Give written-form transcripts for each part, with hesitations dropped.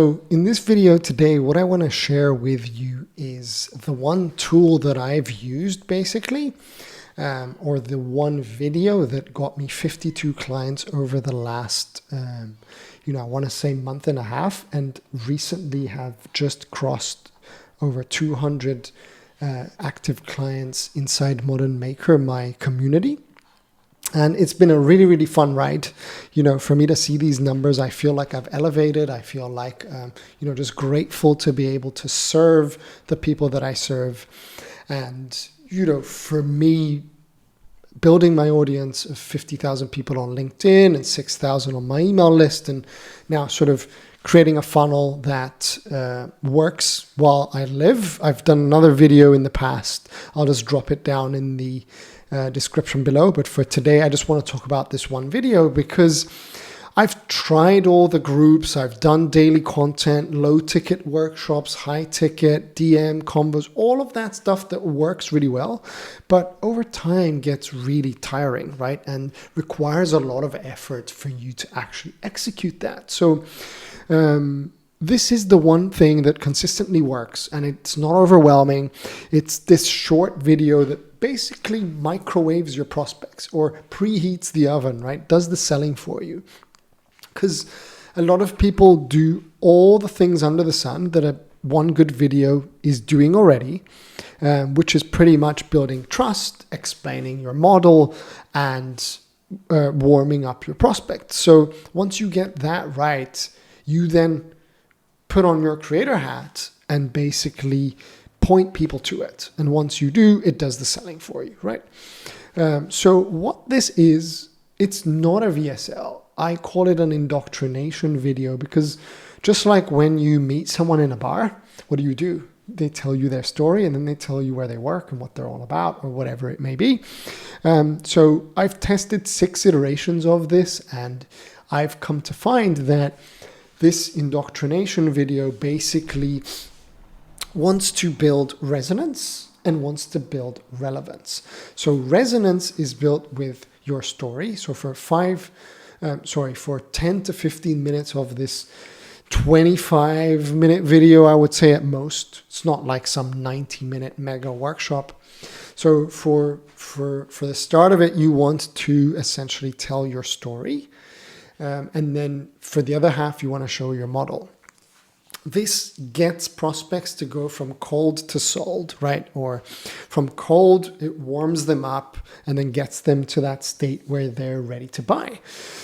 So in this video today, what I want to share with you is the one tool that I've used basically, or the one video that got me 52 clients over the last, I want to say month and a half, and recently have just crossed over 200 active clients inside Modern Maker, my community. And it's been a really, really fun ride, for me to see these numbers. I feel like I've elevated. I feel like, just grateful to be able to serve the people that I serve. And, for me, building my audience of 50,000 people on LinkedIn and 6,000 on my email list, and now sort of creating a funnel that works while I live. I've done another video in the past. I'll just drop it down in the description below. But for today, I just want to talk about this one video because I've tried all the groups. I've done daily content, low ticket workshops, high ticket, DM, combos, all of that stuff that works really well, but over time gets really tiring, right? And requires a lot of effort for you to actually execute that. So this is the one thing that consistently works, and it's not overwhelming. It's this short video that basically microwaves your prospects or preheats the oven, right? Does the selling for you. Because a lot of people do all the things under the sun that one good video is doing already, which is pretty much building trust, explaining your model, and warming up your prospects. So once you get that right, you then put on your creator hat and basically point people to it. And once you do, it does the selling for you, right? So what this is, it's not a VSL. I call it an indoctrination video because just like when you meet someone in a bar, what do? They tell you their story and then they tell you where they work and what they're all about or whatever it may be. So I've tested 6 iterations of this, and I've come to find that this indoctrination video basically wants to build resonance and wants to build relevance. So resonance is built with your story. So for 10 to 15 minutes of this 25-minute video, I would say at most. It's not like some 90-minute mega workshop. So for the start of it, you want to essentially tell your story. And then for the other half, you want to show your model. This gets prospects to go from cold to sold, right? Or from cold, it warms them up and then gets them to that state where they're ready to buy.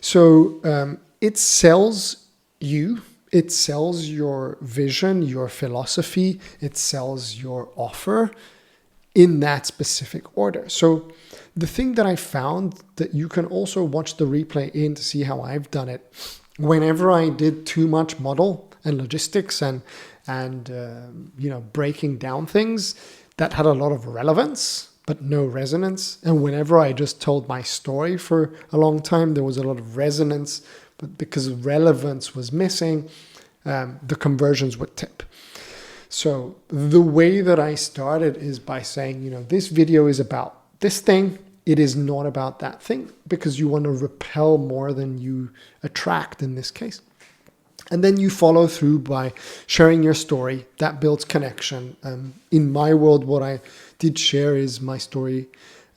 So it sells you, it sells your vision, your philosophy, it sells your offer in that specific order. So the thing that I found that you can also watch the replay in to see how I've done it. Whenever I did too much model and logistics and breaking down things, that had a lot of relevance, but no resonance. And whenever I just told my story for a long time, there was a lot of resonance, but because relevance was missing, the conversions would tip. So the way that I started is by saying, this video is about this thing. It is not about that thing, because you want to repel more than you attract in this case. And then you follow through by sharing your story. That builds connection. In my world, what I did share is my story,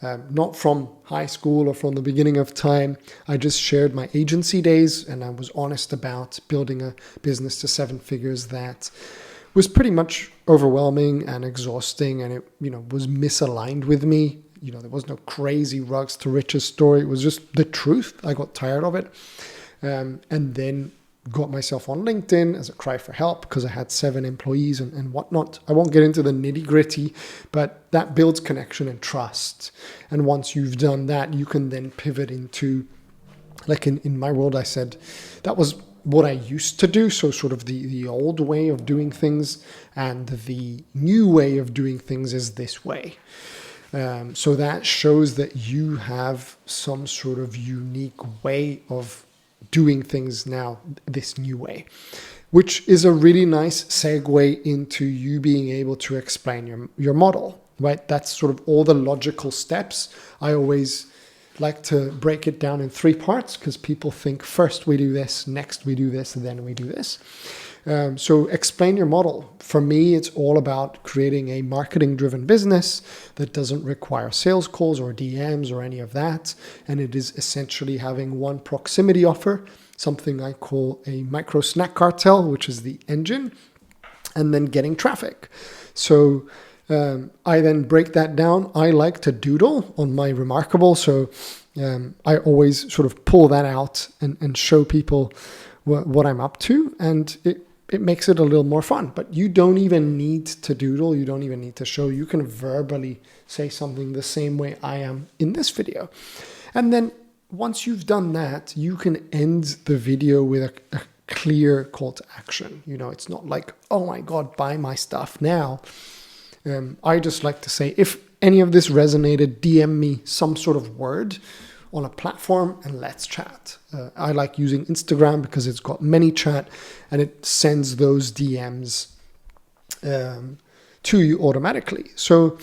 not from high school or from the beginning of time. I just shared my agency days, and I was honest about building a business to 7 figures that was pretty much overwhelming and exhausting, and it was misaligned with me. There was no crazy rugs to riches story. It was just the truth. I got tired of it. And then got myself on LinkedIn as a cry for help because I had 7 employees and whatnot. I won't get into the nitty gritty, but that builds connection and trust. And once you've done that, you can then pivot into, like in my world, I said, that was what I used to do. So sort of the old way of doing things, and the new way of doing things is this way. So that shows that you have some sort of unique way of doing things now, this new way, which is a really nice segue into you being able to explain your model, right? That's sort of all the logical steps. I always like to break it down in 3 parts because people think first we do this, next we do this, and then we do this. So explain your model. For me, it's all about creating a marketing-driven business that doesn't require sales calls or DMs or any of that. And it is essentially having one proximity offer, something I call a micro snack cartel, which is the engine, and then getting traffic. So I then break that down. I like to doodle on my Remarkable. So I always sort of pull that out and show people what I'm up to. And it makes it a little more fun. But you don't even need to doodle. You don't even need to show. You can verbally say something the same way I am in this video. And then once you've done that, you can end the video with a clear call to action. You know, it's not like, oh my God, buy my stuff now. I just like to say, if any of this resonated, DM me some sort of word on a platform and let's chat. I like using Instagram because it's got ManyChat and it sends those DMs to you automatically. So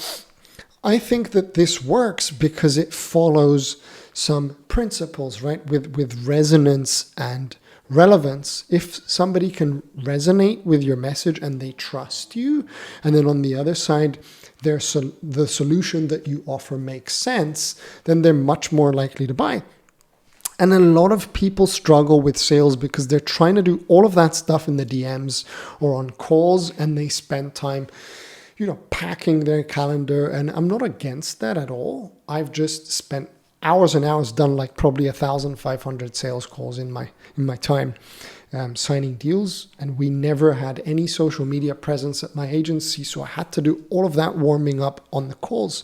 I think that this works because it follows some principles, right? With resonance and relevance. If somebody can resonate with your message and they trust you, and then on the other side, the solution that you offer makes sense, then they're much more likely to buy. And a lot of people struggle with sales because they're trying to do all of that stuff in the DMs or on calls, and they spend time, packing their calendar. And I'm not against that at all. I've just spent hours and hours, done like probably 1,500 sales calls in my time signing deals, and we never had any social media presence at my agency, so I had to do all of that warming up on the calls.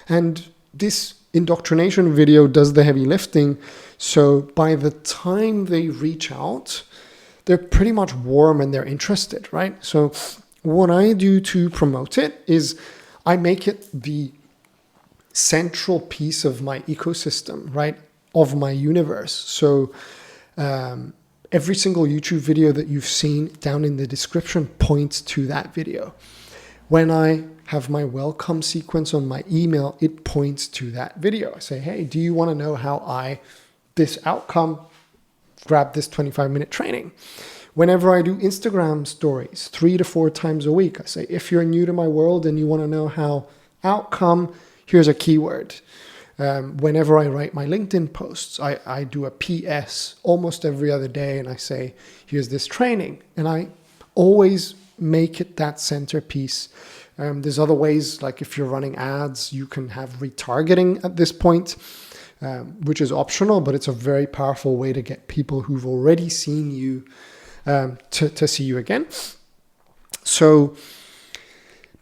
And this indoctrination video does the heavy lifting, so by the time they reach out, they're pretty much warm and they're interested, right? So what I do to promote it is I make it the central piece of my ecosystem, right? Of my universe. So every single YouTube video that you've seen down in the description points to that video. When I have my welcome sequence on my email, it points to that video. I say, hey, do you want to know how this outcome, grab this 25-minute training? Whenever I do Instagram stories 3 to 4 times a week, I say, if you're new to my world and you want to know how outcome, here's a keyword. Whenever I write my LinkedIn posts, I do a PS almost every other day, and I say, here's this training. And I always make it that centerpiece. There's other ways, like if you're running ads, you can have retargeting at this point, which is optional, but it's a very powerful way to get people who've already seen you to see you again. So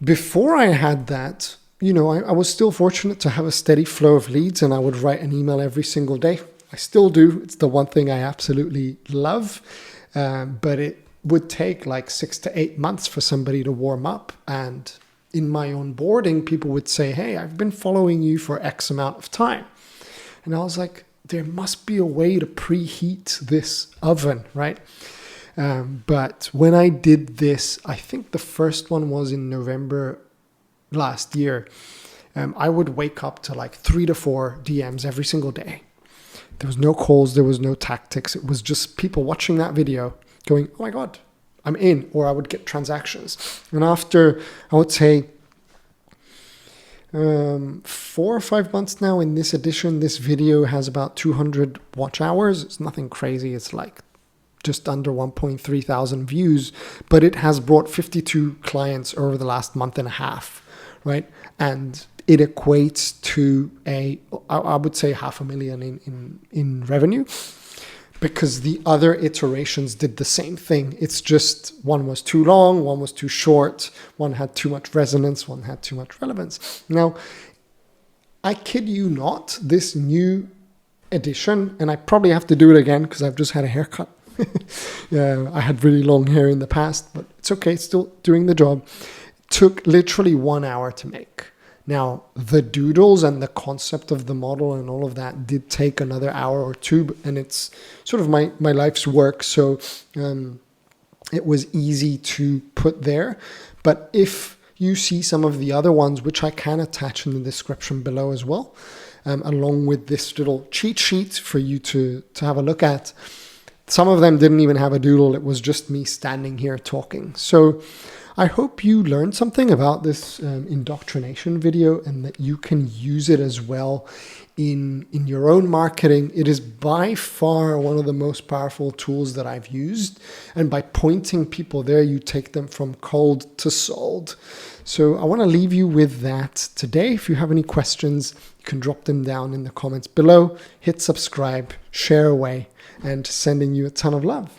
before I had that, I was still fortunate to have a steady flow of leads, and I would write an email every single day. I still do. It's the one thing I absolutely love. But it would take like 6 to 8 months for somebody to warm up. And in my onboarding, people would say, hey, I've been following you for X amount of time. And I was like, there must be a way to preheat this oven, right? But when I did this, I think the first one was in November last year, I would wake up to like 3 to 4 DMs every single day. There was no calls, there was no tactics. It was just people watching that video going, oh my God, I'm in, or I would get transactions. And after, I would say, 4 or 5 months now in this edition, this video has about 200 watch hours. It's nothing crazy. It's like just under 1.3 thousand views, but it has brought 52 clients over the last month and a half. Right, and it equates to I would say $500,000 in revenue, because the other iterations did the same thing. It's just one was too long, one was too short, one had too much resonance, one had too much relevance. Now, I kid you not, this new edition, and I probably have to do it again because I've just had a haircut. I had really long hair in the past, but it's okay, it's still doing the job. Took literally 1 hour to make. Now, the doodles and the concept of the model and all of that did take another hour or two, and it's sort of my life's work, so it was easy to put there. But if you see some of the other ones, which I can attach in the description below as well, along with this little cheat sheet for you to have a look at, Some of them didn't even have a doodle. It was just me standing here talking. So I hope you learned something about this indoctrination video and that you can use it as well in your own marketing. It is by far one of the most powerful tools that I've used. And by pointing people there, you take them from cold to sold. So I want to leave you with that today. If you have any questions, you can drop them down in the comments below. Hit subscribe, share away, and sending you a ton of love.